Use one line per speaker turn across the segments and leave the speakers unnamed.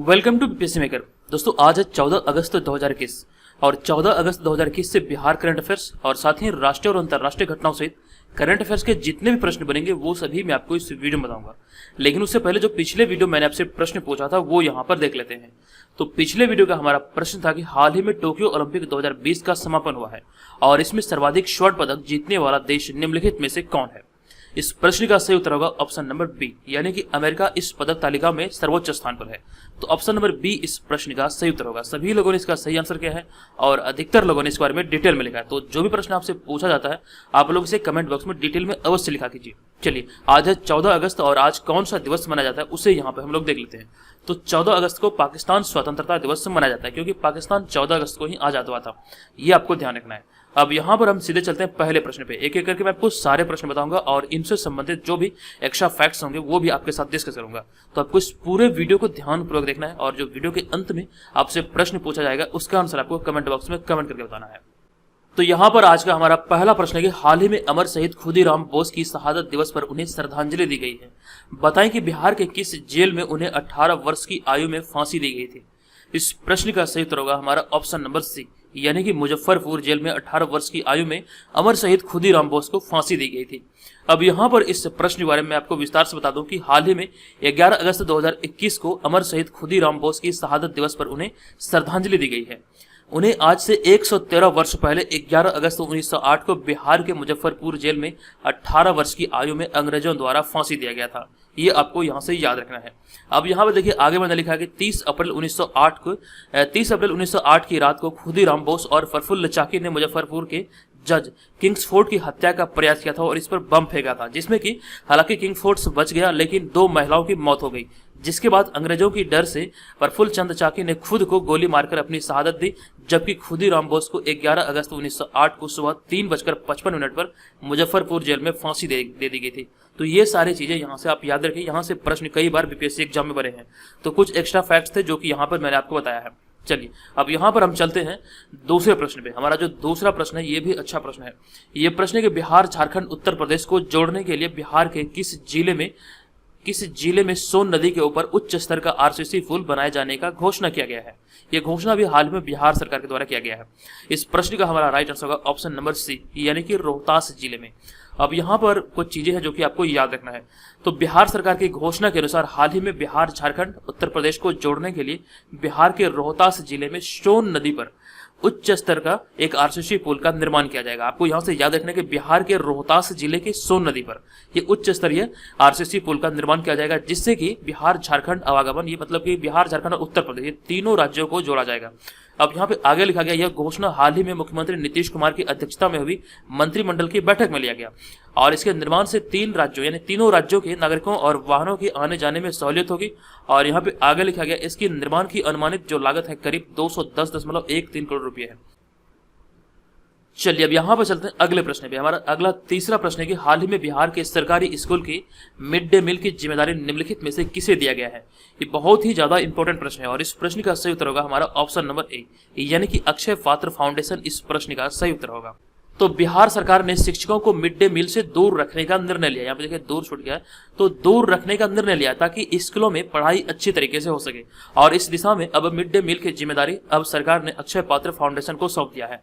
Welcome to BPSC maker. दोस्तों आज है 14 अगस्त 2021 और 14 अगस्त 2021 से बिहार करंट अफेयर्स और साथ ही राष्ट्रीय और अंतर्राष्ट्रीय घटनाओं सहित करंट अफेयर्स के जितने भी प्रश्न बनेंगे वो सभी मैं आपको इस वीडियो में बताऊंगा। लेकिन उससे पहले जो पिछले वीडियो मैंने आपसे प्रश्न पूछा था वो यहाँ पर देख लेते हैं। तो पिछले वीडियो का हमारा प्रश्न था कि हाल ही में टोक्यो ओलंपिक 2020 का समापन हुआ है और इसमें सर्वाधिक स्वर्ण पदक जीतने वाला देश निम्नलिखित में से कौन है। इस प्रश्न का सही उत्तर होगा ऑप्शन नंबर बी, यानी कि अमेरिका इस पदक तालिका में सर्वोच्च स्थान पर है। तो ऑप्शन नंबर बी इस प्रश्न का सही उत्तर होगा। सभी लोगों ने इसका सही आंसर किया है और अधिकतर लोगों ने इस बारे में डिटेल में लिखा है। तो जो भी प्रश्न आपसे पूछा जाता है आप लोग इसे कमेंट बॉक्स में डिटेल में अवश्य लिखा कीजिए। चलिए आज है 14 अगस्त और आज कौन सा दिवस मनाया जाता है उसे यहाँ पे हम लोग देख लेते हैं। तो 14 अगस्त को पाकिस्तान स्वतंत्रता दिवस मनाया जाता है क्योंकि पाकिस्तान 14 अगस्त को ही आजाद हुआ था, ये आपको ध्यान रखना है। अब यहाँ पर हम सीधे चलते हैं पहले प्रश्न पे। एक एक करके मैं आपको सारे प्रश्न बताऊंगा और इनसे संबंधित जो भी एक्स्ट्रा फैक्ट्स होंगे वो भी आपके साथ डिस्कस करूंगा। तो आपको इस पूरे वीडियो को ध्यानपूर्वक देखना है और जो वीडियो के अंत में आपसे प्रश्न पूछा जाएगा उसका आंसर आपको कमेंट बॉक्स में कमेंट करके बताना है। तो यहाँ पर आज का हमारा पहला प्रश्न है कि हाल ही में अमर शहीद खुदीराम बोस की शहादत दिवस पर उन्हें श्रद्धांजलि दी गई है। बताएं कि बिहार के किस जेल में उन्हें 18 वर्ष की आयु में फांसी दी गई थी। इस प्रश्न का सही उत्तर होगा हमारा ऑप्शन नंबर सी, यानी कि मुजफ्फरपुर जेल में 18 वर्ष की आयु में अमर शहीद खुदीराम बोस को फांसी दी गई थी। अब यहाँ पर इस प्रश्न के बारे में आपको विस्तार से बता दूं कि हाल ही में 11 अगस्त 2021 को अमर शहीद खुदीराम बोस की शहादत दिवस पर उन्हें श्रद्धांजलि दी गई है। उन्हें आज से 113 वर्ष पहले 11 अगस्त 1908 को बिहार के मुजफ्फरपुर जेल में 18 वर्ष की आयु में अंग्रेजों द्वारा फांसी दिया गया था। ये आपको यहाँ से याद रखना है। अब यहाँ पर देखिए आगे मैंने लिखा है कि 30 अप्रैल 1908 की रात को खुदीराम बोस और प्रफुल्ल चाकी ने मुजफ्फरपुर के जज किंग्सफोर्ड की हत्या का प्रयास किया था और इस पर बम फेंका था, जिसमें कि हालांकि किंग्सफोर्ड बच गया लेकिन 2 महिलाओं की मौत हो गई। जिसके बाद अंग्रेजों की डर से प्रफुल्ल चंद्र चाकी ने खुद को गोली मारकर अपनी शहादत दी, जबकि खुदीराम बोस को 11 अगस्त 1908 को सुबह 3:55 पर मुजफ्फरपुर जेल में फांसी दे दी गई थी। तो ये सारी चीजें यहाँ से आप याद रखिए। यहाँ से प्रश्न कई बार बीपीएससी एग्जाम में बने हैं, तो कुछ एक्स्ट्रा फैक्ट्स थे जो कि यहाँ पर मैंने आपको बताया है। चलिए अब यहाँ पर हम चलते हैं दूसरे प्रश्न पे। हमारा जो दूसरा प्रश्न है ये भी अच्छा प्रश्न है। ये प्रश्न है कि बिहार, झारखंड, उत्तर प्रदेश को जोड़ने के लिए बिहार के किस जिले में सोन नदी के ऊपर उच्च स्तर का आरसीसी पुल बनाए जाने का घोषणा किया गया है। यह घोषणा भी हाल में बिहार सरकार के द्वारा किया गया है। इस प्रश्न का हमारा राइट आंसर होगा ऑप्शन नंबर सी, यानी कि रोहतास जिले में। अब यहाँ पर कुछ चीजें हैं जो कि आपको याद रखना है। तो बिहार सरकार की घोषणा के अनुसार हाल ही में बिहार, झारखंड, उत्तर प्रदेश को जोड़ने के लिए बिहार के रोहतास जिले में सोन नदी पर उच्च स्तर का एक आरसीसी पुल का निर्माण किया जाएगा। आपको यहाँ से याद रखना है कि बिहार के रोहतास जिले के सोन नदी पर ये उच्च स्तरीय आरसीसी पुल का निर्माण किया जाएगा, जिससे कि बिहार, झारखंड आवागमन, ये मतलब कि बिहार, झारखंड और उत्तर प्रदेश, ये तीनों राज्यों को जोड़ा जाएगा। अब यहाँ पे आगे लिखा गया, यह घोषणा हाल ही में मुख्यमंत्री नीतीश कुमार की अध्यक्षता में हुई मंत्रिमंडल की बैठक में लिया गया और इसके निर्माण से 3 राज्यों यानी तीनों राज्यों के नागरिकों और वाहनों के आने जाने में सहूलियत होगी। और यहाँ पे आगे लिखा गया, इसकी निर्माण की अनुमानित जो लागत है करीब 210.13 करोड़ रुपये है। चलिए अब यहाँ पर चलते हैं अगले प्रश्न पे। हमारा अगला तीसरा प्रश्न है कि हाल ही में बिहार के सरकारी स्कूल की मिड डे मील की जिम्मेदारी निम्नलिखित में से किसे दिया गया है। ये बहुत ही ज्यादा इंपॉर्टेंट प्रश्न है और इस प्रश्न का सही उत्तर होगा हमारा ऑप्शन नंबर ए, यानी कि अक्षय पात्र फाउंडेशन इस प्रश्न का सही उत्तर होगा। तो बिहार सरकार ने शिक्षकों को मिड डे मील से दूर रखने का निर्णय लिया। यहाँ पे देखिए दूर छूट गया है, तो दूर रखने का निर्णय लिया ताकि स्कूलों में पढ़ाई अच्छी तरीके से हो सके और इस दिशा में अब मिड डे मील की जिम्मेदारी अब सरकार ने अक्षय पात्र फाउंडेशन को सौंप दिया है।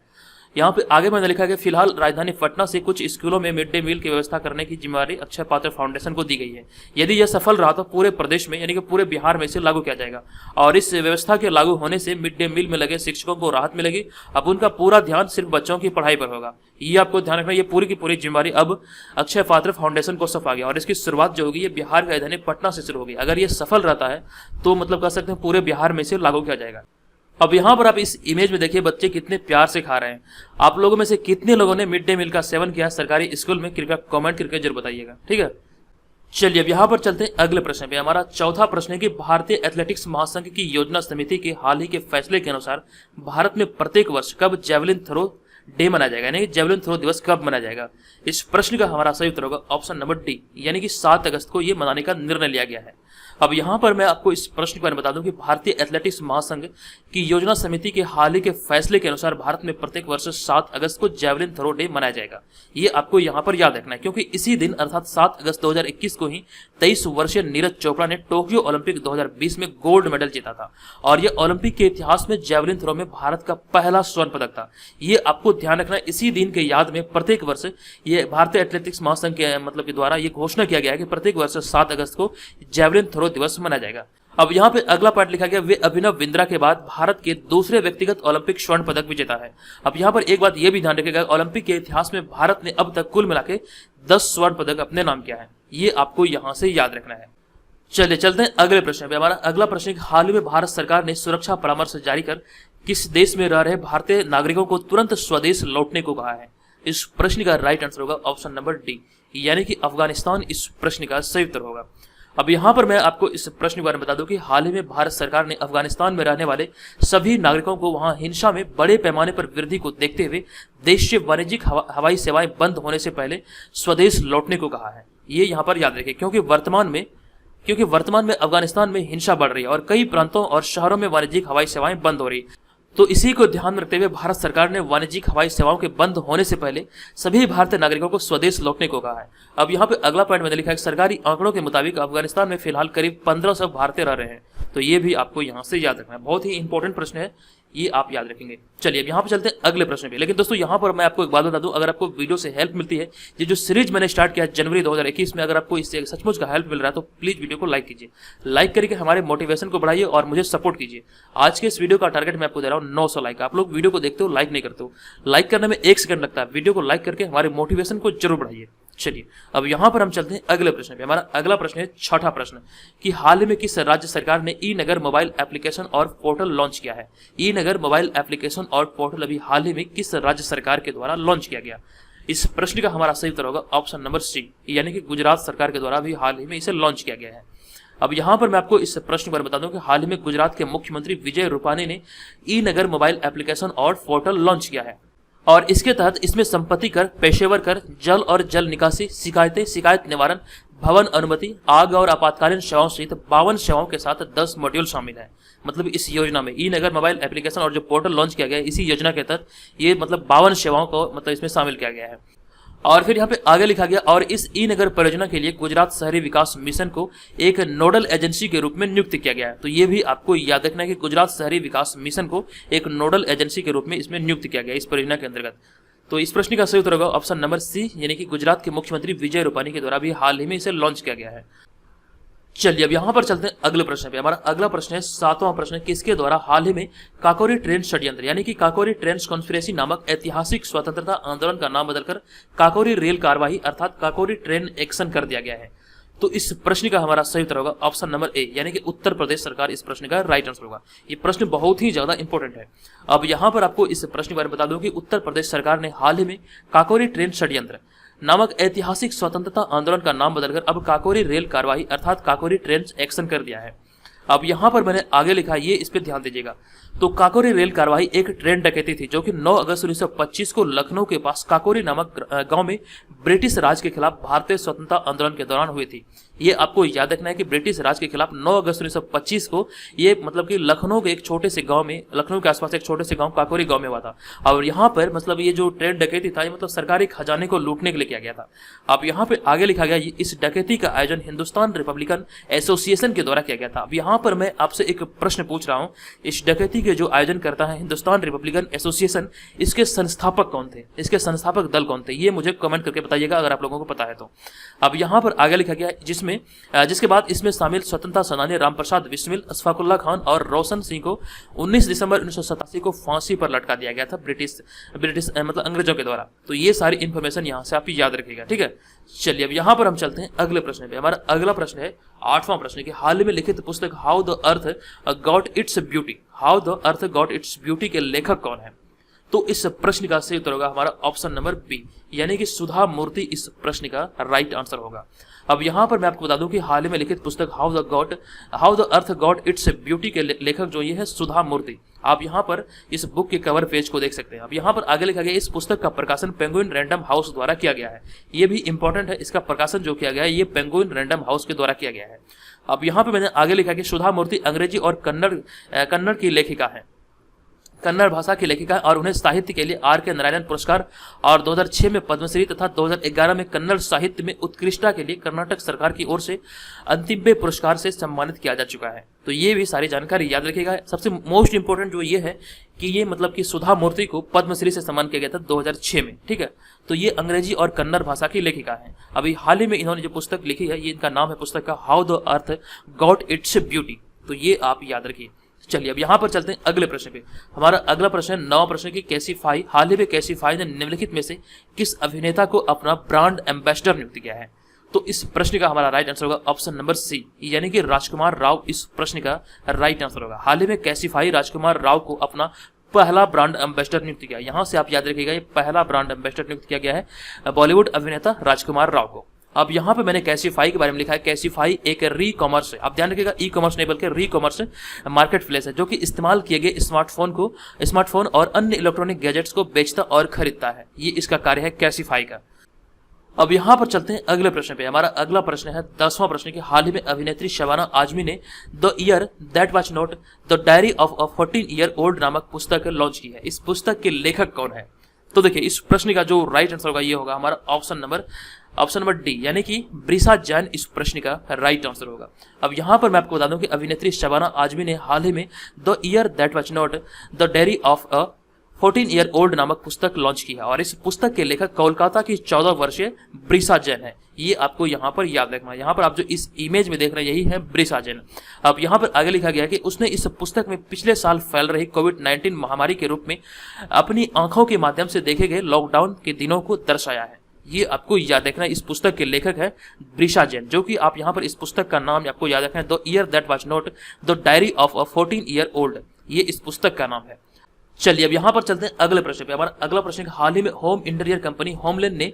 यहाँ पे आगे मैंने लिखा है कि फिलहाल राजधानी पटना से कुछ स्कूलों में मिड डे मील की व्यवस्था करने की जिम्मेदारी अक्षय पात्र फाउंडेशन को दी गई है। यदि यह सफल रहा तो पूरे प्रदेश में यानी कि पूरे बिहार में इसे लागू किया जाएगा और इस व्यवस्था के लागू होने से मिड डे मील में लगे शिक्षकों को राहत मिलेगी। अब उनका पूरा ध्यान सिर्फ बच्चों की पढ़ाई पर होगा। ये आपको ध्यान रखना, ये पूरी की पूरी जिम्मेदारी अब अक्षय पात्र फाउंडेशन को सौंपा गया और इसकी शुरुआत जो होगी ये बिहार की राजधानी पटना से शुरू होगी। अगर ये सफल रहता है तो मतलब कह सकते हैं पूरे बिहार में इसे लागू किया जाएगा। अब यहाँ पर आप इस इमेज में देखिए बच्चे कितने प्यार से खा रहे हैं। आप लोगों में से कितने लोगों ने मिड डे मील का सेवन किया सरकारी स्कूल में, कृपया कमेंट करके जरूर बताइएगा, ठीक है। चलिए अब यहाँ पर चलते हैं अगले प्रश्न पे। हमारा चौथा प्रश्न है कि भारतीय एथलेटिक्स महासंघ की योजना समिति के हाल ही के फैसले के अनुसार भारत में प्रत्येक वर्ष कब जेवलिन थ्रो डे मनाया जाएगा, यानी कि जेवलिन थ्रो दिवस कब मनाया जाएगा। इस प्रश्न का हमारा सही उत्तर होगा ऑप्शन नंबर डी, यानी कि 7 अगस्त को यह मनाने का निर्णय लिया गया है। अब यहाँ पर मैं आपको इस प्रश्न के बारे में बता दूं कि भारतीय एथलेटिक्स महासंघ की योजना समिति के हाल ही के फैसले के अनुसार भारत में प्रत्येक वर्ष 7 अगस्त को जैवलिन थ्रो डे मनाया जाएगा। ये आपको यहाँ पर याद रखना है, क्योंकि इसी दिन अर्थात 7 अगस्त 2021 को ही 23 वर्षीय नीरज चोपड़ा ने टोक्यो ओलंपिक 2020 में गोल्ड मेडल जीता था और यह ओलंपिक के इतिहास में जैवलिन थ्रो में भारत का पहला स्वर्ण पदक था। ये आपको ध्यान रखना है। इसी दिन के याद में प्रत्येक वर्ष ये भारतीय एथलेटिक्स महासंघ के मतलब के द्वारा ये घोषणा किया गया है कि प्रत्येक वर्ष 7 अगस्त को जैवलिन थ्रो दिवस मनाया जाएगा। अब यहाँ पे अगला पार्ट लिखा गया, वे अभिनव बिंद्रा के बाद भारत के दूसरे व्यक्तिगत ओलंपिक स्वर्ण पदक विजेता है। अब यहाँ पर एक बात यह भी ध्यान रखिएगा, ओलंपिक के इतिहास में भारत ने अब तक कुल मिला के 10 स्वर्ण पदक अपने नाम किया है। ये आपको यहाँ से याद रखना है। चलिए चलते हैं अगले प्रश्न पे। हमारा अगला प्रश्न, हाल ही में भारत सरकार ने सुरक्षा परामर्श जारी कर किस देश में रह रहे भारतीय नागरिकों को तुरंत स्वदेश लौटने को कहा है। इस प्रश्न का राइट आंसर होगा ऑप्शन नंबर डी, यानी कि अफगानिस्तान इस प्रश्न का सही उत्तर होगा। अब यहाँ पर मैं आपको इस प्रश्न के बारे में बता दूं कि हाल ही में भारत सरकार ने अफगानिस्तान में रहने वाले सभी नागरिकों को वहां हिंसा में बड़े पैमाने पर वृद्धि को देखते हुए देश से वाणिज्यिक हवाई सेवाएं बंद होने से पहले स्वदेश लौटने को कहा है। ये यहाँ पर याद रखें, क्योंकि वर्तमान में अफगानिस्तान में हिंसा बढ़ रही है और कई प्रांतों और शहरों में वाणिज्यिक हवाई सेवाएं बंद हो रही है। तो इसी को ध्यान में रखते हुए भारत सरकार ने वाणिज्यिक हवाई सेवाओं के बंद होने से पहले सभी भारतीय नागरिकों को स्वदेश लौटने को कहा है। अब यहाँ पे अगला पॉइंट मैंने लिखा है, सरकारी आंकड़ों के मुताबिक अफगानिस्तान में फिलहाल करीब 1500 भारतीय रह रहे हैं। तो ये भी आपको यहाँ से याद रखना है, बहुत ही इंपॉर्टेंट प्रश्न है, ये आप याद रखेंगे। चलिए अब यहाँ पे चलते हैं अगले प्रश्न पे। लेकिन दोस्तों यहाँ पर मैं आपको एक बात बता दूं, अगर आपको वीडियो से हेल्प मिलती है, ये जो सीरीज मैंने स्टार्ट किया है जनवरी 2021 में, अगर आपको इससे सचमुच का हेल्प मिल रहा है तो प्लीज वीडियो को लाइक कीजिए। लाइक करके हमारे मोटिवेशन को बढ़ाइए और मुझे सपोर्ट कीजिए। आज के इस वीडियो का टारगेट मैं आपको दे रहा हूँ 900 लाइक। आप लोग वीडियो को देखते हो, लाइक नहीं करते हो। लाइक करने में 1 सेकंड लगता है। वीडियो को लाइक करके हमारे मोटिवेशन को जरूर बढ़ाइए। चलिए अब यहाँ पर हम चलते हैं अगले प्रश्न पे। हमारा अगला प्रश्न है छठा प्रश्न, कि हाल ही में किस राज्य सरकार ने ई नगर मोबाइल एप्लीकेशन और पोर्टल लॉन्च किया है। ई नगर मोबाइल एप्लीकेशन और पोर्टल अभी हाल ही में किस राज्य सरकार के द्वारा लॉन्च किया गया। इस प्रश्न का हमारा सही उत्तर होगा ऑप्शन नंबर सी, यानी कि गुजरात सरकार के द्वारा भी हाल ही में इसे लॉन्च किया गया है। अब यहाँ पर मैं आपको इस प्रश्न पर बता दूं कि हाल ही में गुजरात के मुख्यमंत्री विजय रूपानी ने ई नगर मोबाइल एप्लीकेशन और पोर्टल लॉन्च किया है और इसके तहत इसमें संपत्ति कर, पेशेवर कर, जल और जल निकासी, शिकायत निवारण, भवन अनुमति, आग और आपातकालीन सेवाओं सहित 52 सेवाओं के साथ 10 मॉड्यूल शामिल है। मतलब इस योजना में ई नगर मोबाइल एप्लीकेशन और जो पोर्टल लॉन्च किया गया है, इसी योजना के तहत ये मतलब 52 सेवाओं को मतलब इसमें शामिल किया गया है। और फिर यहाँ पे आगे लिखा गया, और इस ई नगर परियोजना के लिए गुजरात शहरी विकास मिशन को एक नोडल एजेंसी के रूप में नियुक्त किया गया है। तो ये भी आपको याद रखना है कि गुजरात शहरी विकास मिशन को एक नोडल एजेंसी के रूप में इसमें नियुक्त किया गया इस परियोजना के अंतर्गत। तो इस प्रश्न का सही उत्तर होगा ऑप्शन नंबर सी, यानी कि गुजरात के मुख्यमंत्री विजय रूपानी के द्वारा भी हाल ही में इसे लॉन्च किया गया है। चलिए अब यहाँ पर चलते हैं अगले प्रश्न पे। हमारा अगला प्रश्न है 7वां प्रश्न, किसके द्वारा हाल ही में काकोरी ट्रेन षड्यंत्र यानी कि काकोरी ट्रेन कॉन्स्पिरेसी नामक ऐतिहासिक स्वतंत्रता आंदोलन का नाम बदलकर काकोरी रेल कार्यवाही अर्थात काकोरी ट्रेन एक्शन कर दिया गया है। तो इस प्रश्न का हमारा सही उत्तर होगा ऑप्शन नंबर ए, यानी कि उत्तर प्रदेश सरकार इस प्रश्न का राइट आंसर होगा। ये प्रश्न बहुत ही ज्यादा इंपॉर्टेंट है। अब यहाँ पर आपको इस प्रश्न के बारे में बता दूं कि उत्तर प्रदेश सरकार ने हाल ही में काकोरी ट्रेन षड्यंत्र नामक ऐतिहासिक स्वतंत्रता आंदोलन का नाम बदलकर अब काकोरी रेल कार्यवाही अर्थात काकोरी ट्रेन एक्शन कर दिया है। अब यहाँ पर मैंने आगे लिखा है, ये इस पे ध्यान दीजिएगा। तो काकोरी रेल कार्यवाही एक ट्रेन डकैती थी जो कि 9 अगस्त 1925 को लखनऊ के पास काकोरी नामक गांव में ब्रिटिश राज के खिलाफ भारतीय स्वतंत्रता आंदोलन के दौरान हुई थी। ये आपको याद रखना है कि ब्रिटिश राज के खिलाफ 9 अगस्त 1925 को ये मतलब कि लखनऊ के एक छोटे से गांव में, लखनऊ के आसपास एक छोटे से गांव काकोरी गांव में हुआ था। और यहाँ पर मतलब ये जो ट्रेन डकैती था ये मतलब सरकारी खजाने को लूटने के लिए किया गया था। अब यहाँ पे आगे लिखा गया, इस डकैती का आयोजन हिंदुस्तान रिपब्लिकन एसोसिएशन के द्वारा किया गया था। अब यहाँ पर मैं आपसे एक प्रश्न पूछ रहा हूँ, इस डकैती के जो आयोजन करता है हिंदुस्तान रिपब्लिकन एसोसिएशन, इसके संस्थापक कौन थे, इसके संस्थापक दल कौन थे, ये मुझे कमेंट करके बताइएगा अगर आप लोगों को पता है तो। अब यहाँ पर आगे लिखा गया जिसके बाद इसमें शामिल स्वतंत्रता सेनानी रामप्रसाद बिस्मिल, अशफाकुल्ला खान और रोशन सिंह को 19 दिसंबर 1987 को फांसी पर लटका दिया गया था ब्रिटिश मतलब अंग्रेजों के द्वारा। तो ये सारी इंफॉर्मेशन यहाँ से आप याद रखिएगा, ठीक है। चलिए अब यहाँ पर हम चलते हैं अगले प्रश्न पे। हमारा अगला प्रश्न है 8वां प्रश्न कि हाल ही में लिखित पुस्तक how the earth got its beauty, how the earth got its beauty के लेखक कौन है। तो इस प्रश्न का सही उत्तर होगा हमारा ऑप्शन नंबर बी, यानी कि सुधा मूर्ति इस प्रश्न का राइट आंसर होगा। अब यहाँ पर मैं आपको बता दूं कि हाल ही में लिखित पुस्तक how the earth got its beauty के लेखक जो ये है सुधा मूर्ति। आप यहाँ पर इस बुक के कवर पेज को देख सकते हैं। अब यहाँ पर आगे लिखा गया इस पुस्तक का प्रकाशन पेंगुइन रैंडम हाउस द्वारा किया गया है। ये भी इंपॉर्टेंट है, इसका प्रकाशन जो किया गया है ये पेंगुइन रैंडम हाउस के द्वारा किया गया है। अब यहाँ पे मैंने आगे लिखा कि सुधा मूर्ति अंग्रेजी और कन्नड़ की लेखिका है, कन्नड़ भाषा की लेखिका, और उन्हें साहित्य के लिए आर के नारायण पुरस्कार और 2006 में पद्मश्री तथा 2011 में कन्नड़ साहित्य में उत्कृष्टता के लिए कर्नाटक सरकार की ओर से अंतिम पुरस्कार से सम्मानित किया जा चुका है। तो ये भी सारी जानकारी याद रखिएगा। सबसे मोस्ट इंपोर्टेंट जो ये है कि ये मतलब कि सुधा मूर्ति को पद्मश्री से सम्मान किया गया था 2006 में, ठीक है। तो ये अंग्रेजी और कन्नड़ भाषा की लेखिका है। अभी हाल ही में इन्होंने जो पुस्तक लिखी है, ये इनका नाम है पुस्तक का how the earth got its beauty. तो ये आप याद रखिए। चलिए अब यहाँ पर चलते हैं अगले प्रश्न पे। हमारा अगला प्रश्न है 9वां प्रश्न की कैसीफाई, हाल ही में कैसीफाई ने निम्नलिखित में से किस अभिनेता को अपना ब्रांड एम्बेसडर नियुक्त किया है? तो इस प्रश्न का हमारा राइट आंसर होगा ऑप्शन नंबर सी, यानी कि राजकुमार राव इस प्रश्न का राइट आंसर होगा। हाल ही में कैसीफाई राजकुमार राव को अपना पहला ब्रांड एम्बेसडर नियुक्त किया। यहाँ से आप याद रखिएगा, ये पहला ब्रांड एम्बेसडर नियुक्त किया गया है बॉलीवुड अभिनेता राजकुमार राव को। अब यहाँ पे मैंने कैसीफाई के बारे में लिखा है, कैसीफाई एक री कॉमर्स है। आप ध्यान रखिएगा, ई कॉमर्स नहीं बल्कि री कॉमर्स मार्केट प्लेस है जो कि इस्तेमाल किए गए स्मार्टफोन और अन्य इलेक्ट्रॉनिक गैजेट्स को बेचता और खरीदता है। ये इसका कार्य है कैसीफाई का। अब यहाँ पर चलते हैं अगले प्रश्न पे। हमारा अगला प्रश्न है 10वां प्रश्न की हाल ही में अभिनेत्री शबाना आजमी ने the year that was not the diary of a 14 year old नामक पुस्तक लॉन्च की है। इस पुस्तक के लेखक कौन है? तो देखिए, इस प्रश्न का जो राइट आंसर होगा ये होगा हमारा ऑप्शन नंबर डी, यानी कि ब्रिसा जैन इस प्रश्न का राइट आंसर होगा। अब यहाँ पर मैं आपको बता दूं कि अभिनेत्री शबाना आजमी ने हाल ही में the year that was not the diary of a 14 year old नामक पुस्तक लॉन्च की है और इस पुस्तक के लेखक कोलकाता की 14 वर्षीय ब्रिसा जैन है। ये आपको यहाँ पर याद रखना है। यहाँ पर आप जो इस इमेज में देख रहे हैं यही है ब्रिसा जैन। अब यहाँ पर आगे लिखा गया है कि उसने इस पुस्तक में पिछले साल फैल रही कोविड-19 महामारी के रूप में अपनी आंखों के माध्यम से देखे गए लॉकडाउन के दिनों को दर्शाया है। ये आपको याद रखना है। इस पुस्तक के लेखक है ब्रिसा जैन, जो कि आप यहाँ पर इस पुस्तक का नाम आपको याद रखना है, the year that was not the diary of a 14 year old. ये इस पुस्तक का नाम है। चलिए अब यहाँ पर चलते हैं अगले प्रश्न पे। हमारा अगला प्रश्न है हाल ही में होम इंटीरियर कंपनी होमलैंड ने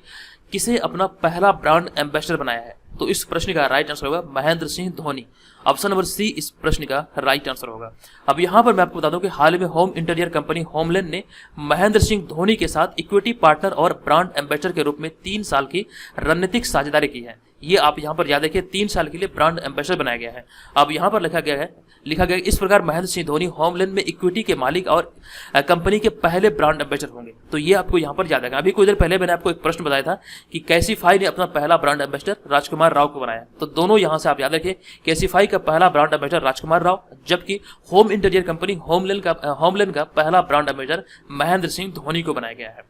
किसे अपना पहला ब्रांड एम्बेसडर बनाया है? तो इस प्रश्न का राइट आंसर होगा Mahendra Singh Dhoni. Option number C इस प्रश्न का राइट आंसर होगा। अब यहाँ पर मैं आपको बता दूं कि हाल ही में होम इंटीरियर कंपनी होमलैंड ने महेंद्र सिंह धोनी के साथ इक्विटी पार्टनर और ब्रांड एम्बेसडर के रूप में 3 साल की रणनीतिक साझेदारी की है। ये आप यहाँ पर याद रखिए, 3 साल के लिए ब्रांड एम्बेसडर बनाया गया है। अब यहाँ पर लिखा गया है इस प्रकार महेंद्र सिंह धोनी होमलैंड में इक्विटी के मालिक और कंपनी के पहले ब्रांड एम्बेसडर होंगे। तो ये आपको यहाँ पर याद रखना। अभी कुछ देर पहले मैंने आपको एक प्रश्न बताया था कि कैसीफाई ने अपना पहला ब्रांड एम्बेसडर राजकुमार राव को बनाया। तो दोनों यहाँ से आप याद रखिए, कैसीफाई का पहला ब्रांड एम्बेसडर राजकुमार राव, जबकि होम इंटीरियर कंपनी होमलैंड का पहला ब्रांड एम्बेसडर महेंद्र सिंह धोनी को बनाया गया है।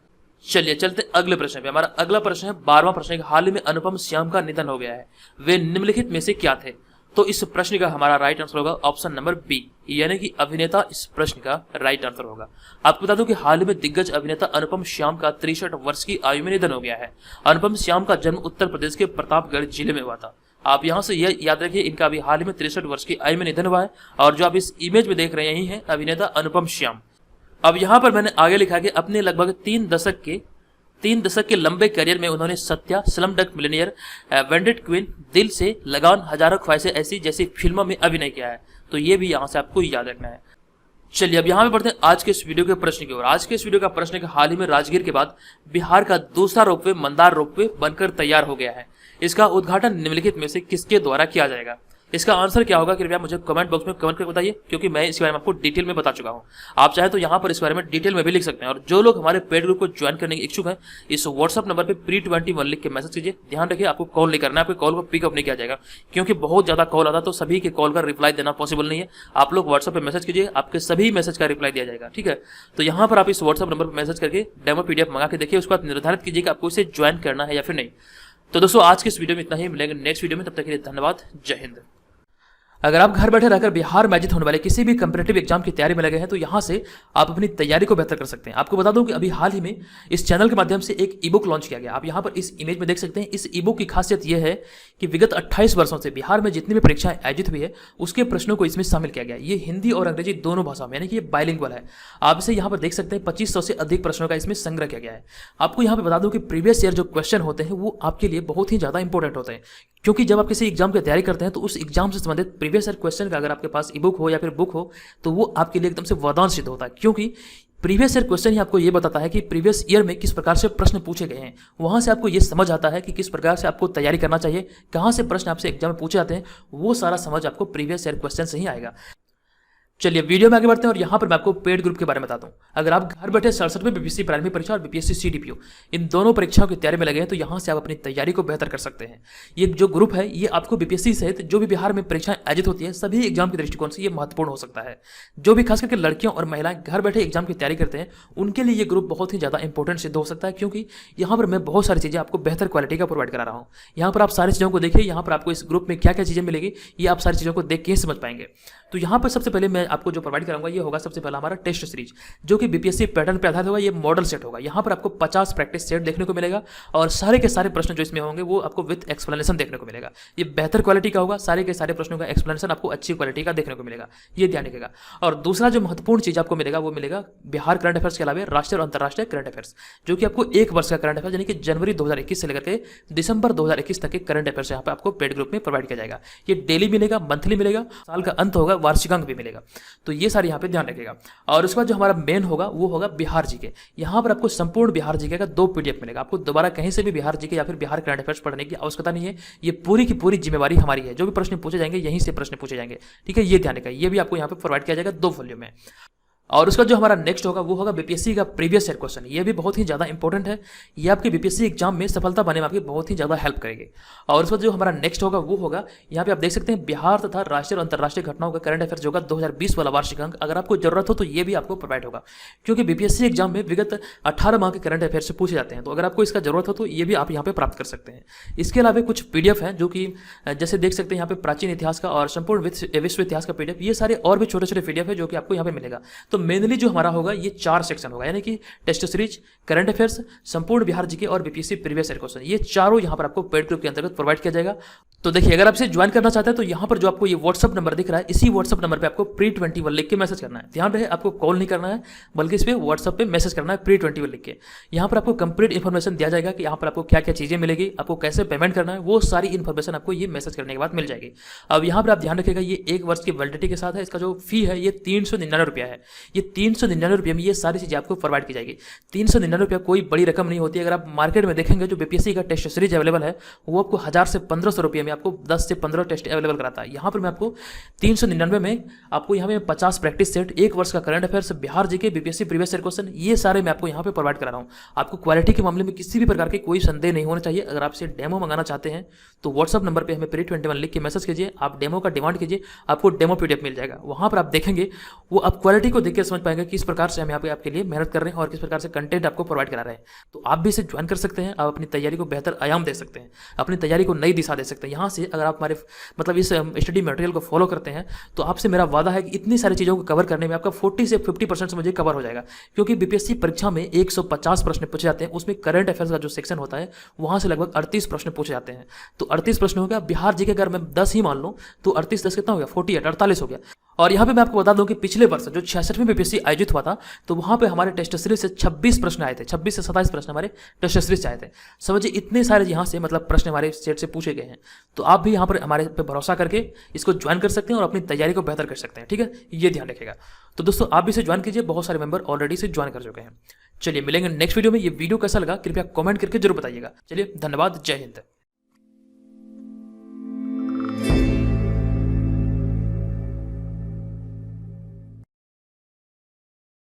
चलिए चलते अगले प्रश्न पे। हमारा अगला प्रश्न है 12वां प्रश्न है हाल ही में अनुपम श्याम का निधन हो गया है, वे निम्नलिखित में से क्या थे? तो इस प्रश्न का हमारा राइट आंसर होगा ऑप्शन नंबर बी, यानी कि अभिनेता इस प्रश्न का राइट आंसर होगा। आपको बता दूं कि हाल ही में दिग्गज अभिनेता अनुपम श्याम का 63 वर्ष की आयु में निधन हो गया है। अनुपम श्याम का जन्म उत्तर प्रदेश के प्रतापगढ़ जिले में हुआ था। आप यहाँ से यह याद रखिए, इनका अभी हाल ही में 63 वर्ष की आयु में निधन हुआ है और जो आप इस इमेज में देख रहे हैं यही है अभिनेता अनुपम श्याम। अब यहाँ पर मैंने आगे लिखा कि अपने लगभग 3 दशक के लंबे करियर में उन्होंने सत्या, स्लमडॉग मिलियनेयर, वेंडेट क्वीन, दिल से लगान, हजारों ख्वाहिशें ऐसी जैसी फिल्मों में अभिनय किया है। तो ये भी यहाँ से आपको याद रखना है। चलिए अब यहाँ पे बढ़ते हैं आज के इस वीडियो के प्रश्न की ओर। आज के इस वीडियो का प्रश्न है कि हाल ही में राजगीर के बाद बिहार का दूसरा रोपवे मंदार रोपवे बनकर तैयार हो गया है। इसका उद्घाटन निम्नलिखित में से किसके द्वारा किया जाएगा? इसका आंसर क्या होगा कृपया मुझे कमेंट बॉक्स में कमेंट करके बताइए, क्योंकि मैं इसके बारे में आपको डिटेल में बता चुका हूं। आप चाहे तो यहां पर इस बारे में डिटेल में भी लिख सकते हैं। और जो लोग हमारे पेड ग्रुप को ज्वाइन करने के इच्छुक हैं, इस व्हाट्सअप नंबर पे pre21 लिख के मैसेज कीजिए। ध्यान रखिए, आपको कॉल नहीं करना है, आपके कॉल को पिकअप नहीं किया जाएगा, क्योंकि बहुत ज्यादा कॉल आता तो सभी के कॉल का रिप्लाई देना पॉसिबल नहीं है। आप लोग व्हाट्सअप पे मैसेज कीजिए, आपके सभी मैसेज का रिप्लाई दिया जाएगा, ठीक है। तो यहाँ पर आप इस व्हाट्सअप नंबर पर मैसेज करके डेमो PDF मंगा के देखिए, उसके बाद निर्धारित कीजिए कि आपको इसे ज्वाइन करना है या फिर नहीं। तो दोस्तों आज के इस वीडियो में इतना ही, मिलेंगे नेक्स्ट वीडियो में, तब तक के लिए धन्यवाद, जय हिंद। अगर आप घर बैठे रहकर बिहार में आयोजित होने वाले किसी भी कंपैरेटिव एग्जाम की तैयारी में लगे हैं तो यहाँ से आप अपनी तैयारी को बेहतर कर सकते हैं। आपको बता दूं कि अभी हाल ही में इस चैनल के माध्यम से एक ईबुक लॉन्च किया गया। आप यहाँ पर इस इमेज में देख सकते हैं। इस ईबुक की खासियत यह है कि विगत 28 वर्षों से बिहार में जितनी भी परीक्षाएं आयोजित हुई है उसके प्रश्नों को इसमें शामिल किया गया। ये हिंदी और अंग्रेजी दोनों भाषा में, यानी कि ये बाइलिंगुअल है। आप इसे यहाँ पर देख सकते हैं। 2500 से अधिक प्रश्नों का इसमें संग्रह किया गया है। आपको यहाँ पर बता दूं कि प्रीवियस ईयर जो क्वेश्चन होते हैं वो आपके लिए बहुत ही ज्यादा इंपॉर्टेंट होते हैं, क्योंकि जब आप किसी एग्जाम की तैयारी करते हैं तो उस एग्जाम से संबंधित प्रीवियस ईयर क्वेश्चन का अगर आपके पास ईबुक हो या फिर बुक हो तो वो आपके लिए एकदम से वरदान सिद्ध होता है, क्योंकि प्रीवियस ईयर क्वेश्चन ही आपको ये बताता है कि प्रीवियस ईयर में किस प्रकार से प्रश्न पूछे गए हैं। वहां से आपको ये समझ आता है कि किस प्रकार से आपको तैयारी करना चाहिए, कहां से प्रश्न आपसे एग्जाम में पूछे जाते हैं, वो सारा समझ आपको प्रीवियस ईयर क्वेश्चन से ही आएगा। चलिए वीडियो में आगे बढ़ते हैं और यहाँ पर मैं आपको पेड ग्रुप के बारे में बताता हूँ। अगर आप घर बैठे 67वें बीपीएससी प्राइमरी परीक्षा और बीपीएससी सीडीपीओ इन दोनों परीक्षाओं की तैयारी में लगे हैं तो यहाँ से आप अपनी तैयारी को बेहतर कर सकते हैं। ये जो ग्रुप है ये आपको बीपीएससी सहित जो भी बिहार में परीक्षाएं आयोजित होती है सभी एग्जाम के दृष्टिकोण से ये महत्वपूर्ण हो सकता है। जो भी खास करके लड़कियों और महिलाएं घर बैठे एग्जाम की तैयारी करते हैं उनके लिए ये ग्रुप बहुत ही ज़्यादा इंपॉर्टेंट सिद्ध हो सकता है, क्योंकि यहाँ पर मैं बहुत सारी चीज़ें आपको बेहतर क्वालिटी का प्रोवाइड करा रहा हूँ। यहाँ पर आप सारी चीज़ों को देखिए, यहाँ पर आपको इस ग्रुप में क्या क्या चीज़ें मिलेगी ये आप सारी चीज़ों को देख के ही समझ पाएंगे। तो यहाँ पर सबसे पहले मैं आपको जो प्रोवाइड कराऊंगा ये होगा सबसे पहला हमारा टेस्ट सीरीज, जो कि बीपीएससी पैटर्न पर आधारित होगा। ये मॉडल सेट होगा। यहाँ पर आपको 50 प्रैक्टिस सेट देखने को मिलेगा और सारे के सारे प्रश्न जो इसमें होंगे वो आपको विद एक्सप्लेनेशन देखने को मिलेगा। ये बेहतर क्वालिटी का होगा। सारे के सारे प्रश्नों का एक्सप्लेनेशन आपको अच्छी क्वालिटी का देखने को मिलेगा, ये ध्यान रखिएगा। और दूसरा जो महत्वपूर्ण चीज आपको मिलेगा वो मिलेगा बिहार करंट अफेयर्स के अलावा राष्ट्रीय और अंतर्राष्ट्रीय करंट अफेयर्स, जो कि आपको एक वर्ष का करंट अफेयर्स यानी कि जनवरी 2021 से लेकर के दिसंबर 2021 तक के करंट अफेयर्स यहाँ पे आपको पेड ग्रुप में प्रोवाइड किया जाएगा। ये डेली मिलेगा, मंथली मिलेगा, साल का अंत होगा, वार्षिकांक भी मिलेगा। तो ये सारे यहाँ पे ध्यान रखिएगा। और उसके बाद जो हमारा मेन होगा वो होगा बिहार जीके। यहाँ पर आपको संपूर्ण बिहार जीके का 2 पीडीएफ मिलेगा। आपको दोबारा कहीं से भी बिहार जीके या फिर बिहार करंट अफेयर्स पढ़ने की आवश्यकता नहीं है। ये पूरी की पूरी जिम्मेवारी हमारी है। जो भी प्रश्न पूछे जाएंगे यहीं से प्रश्न पूछे जाएंगे, ठीक है, ये ध्यान रखिएगा। ये भी आपको यहाँ पे प्रोवाइड किया जाएगा 2 वॉल्यूम में। और उसका जो हमारा नेक्स्ट होगा वो होगा बीपीएससी का प्रीवियस ईयर क्वेश्चन। ये भी बहुत ही ज़्यादा इंपॉर्टेंट है। ये आपके बीपीएससी एग्जाम में सफलता पाने में आपकी बहुत ही ज़्यादा हेल्प करेगी। और उसका जो हमारा नेक्स्ट होगा वो होगा, यहाँ पे आप देख सकते हैं बिहार तथा राष्ट्रीय और अंतर्राष्ट्रीय घटनाओं का करंट अफेयर्स जो होगा 2020 वाला वार्षिकांक। अगर आपको जरूरत हो तो ये भी आपको प्रोवाइड होगा, क्योंकि बीपीएससी एग्जाम में विगत 18 माह के करंट अफेयर्स से पूछे जाते हैं। तो अगर आपको इसका जरूरत हो तो ये भी आप यहाँ पे प्राप्त कर सकते हैं। इसके अलावा कुछ पीडीएफ हैं जो कि जैसे देख सकते हैं यहाँ पे प्राचीन इतिहास का और संपूर्ण विश्व इतिहास का पीडीएफ, ये सारे और भी छोटे छोटे पीडीएफ है जो कि आपको यहाँ पे मिलेगा। तो मेनली जो हमारा होगा ये 4 सेक्शन होगा, यानी कि टेस्ट सीरीज, करंट अफेयर्स, संपूर्ण बिहार जीके और बीपीएससी प्रीवियस ईयर क्वेश्चन, ये चारों यहां पर आपको पेड ग्रुप के अंतर्गत प्रोवाइड किया जाएगा। तो देखिए, अगर आप इसे ज्वाइन करना चाहते हैं तो यहां पर जो आपको ये व्हाट्सअप नंबर दिख रहा है, इसी व्हाट्सअप नंबर पे आपको pre21 लिख के मैसेज करना है। ध्यान रहे, आपको कॉल नहीं करना है बल्कि इस पे व्हाट्सअप पे मैसेज करना है pre21 लिख के। यहाँ पर आपको कंप्लीट इन्फॉर्मेशन दिया जाएगा कि यहाँ पर आपको क्या क्या चीजें मिलेगी, आपको कैसे पेमेंट करना है, वो सारी इन्फॉर्मेशन आपको ये मैसेज करने के बाद मिल जाएगी। अब यहाँ पर आप ध्यान रखिएगा, ये 1 वर्ष की वैलिडिटी के साथ है। इसका जो फी है ये 399 रुपया है। ये 399 रुपये में ये सारी चीजें आपको प्रोवाइड की जाएगी। 399 रुपया कोई बड़ी रकम नहीं होती है। अगर आप मार्केट में देखेंगे जो बीपीएससी का टेस्ट सीरीज अवेलेबल है वो आपको 1000 से 1500 रुपये में आपको 10 से 15 टेस्ट अवेलेबल कराता है। यहाँ पर मैं आपको 399 में आपको यहाँ में 50 प्रैक्टिस सेट, 1 वर्ष का current affairs, Bihar GK, BPSC previous year question, ये सारे मैं आपको यहाँ पे प्रोवाइड करा रहा हूँ। आपको क्वालिटी के मामले में किसी भी प्रकार के कोई संदेह नहीं होना चाहिए। अगर आपसे डेमो मंगाना चाहते हैं तो व्हाट्सअप नंबर पर हमें pre21 लिख के मैसेज कीजिए, आप डेमो का डिमांड कीजिए, आपको डेमो पीडीएफ मिल जाएगा। वहाँ पर आप देखेंगे, वो आप क्वालिटी को देख के समझ पाएंगे किस प्रकार से हम यहाँ पे आपके लिए मेहनत कर रहे हैं और किस प्रकार से कंटेंट आपको प्रोवाइड करा रहे हैं। तो आप भी इसे ज्वाइन कर सकते हैं। आप अपनी तैयारी को बेहतर आयाम दे सकते हैं, अपनी तैयारी को नई दिशा दे सकते हैं। यहाँ से अगर आप हमारे मतलब इस स्टडी मटेरियल को फॉलो करते हैं तो आपसे मेरा वादा है कि इतनी सारी चीज़ों को कवर करने में आपका 40 से 50% समझिए कवर हो जाएगा। क्योंकि बीपीएससी परीक्षा में 150 प्रश्न पूछे जाते हैं, उसमें करंट अफेयर्स का जो सेक्शन होता है वहाँ से लगभग 38 प्रश्न पूछे जाते हैं। तो 38 प्रश्न हो गया। बिहार जी के अगर मैं 10 ही मान लूँ तो 38 10 कितना हो गया, 48 48 हो गया। और यहाँ पे मैं आपको बता दूं कि पिछले वर्ष जो 66वें बीपीएससी आयोजित हुआ था तो वहाँ पे हमारे टेस्ट सीरीज से 26 प्रश्न आए थे, 26 से 27 प्रश्न हमारे टेस्ट सीरीज से आए थे। समझिए इतने सारे यहाँ से मतलब प्रश्न हमारे स्टेट से पूछे गए हैं। तो आप भी यहाँ पर हमारे पे भरोसा करके इसको ज्वाइन कर सकते हैं और अपनी तैयारी को बेहतर कर सकते हैं, ठीक है, ये ध्यान रखिएगा। तो दोस्तों आप भी इसे ज्वाइन कीजिए, बहुत सारे मेंबर ऑलरेडी से ज्वाइन कर चुके हैं। चलिए मिलेंगे नेक्स्ट वीडियो में। ये वीडियो कैसा लगा कृपया कमेंट करके जरूर बताइएगा। चलिए धन्यवाद, जय हिंद।